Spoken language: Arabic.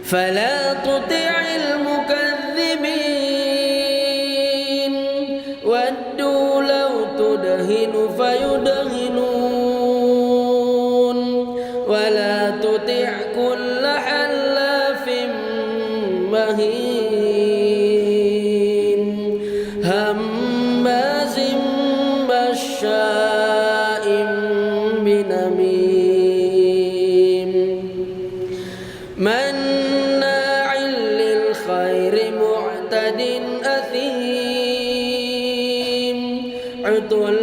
فلا تطع المكذبين ودوا لو تدهن فيدهنون ولا تطع كل حلاف مهين هماز مشاء بنميم مناع للخير معتد أثيم عتل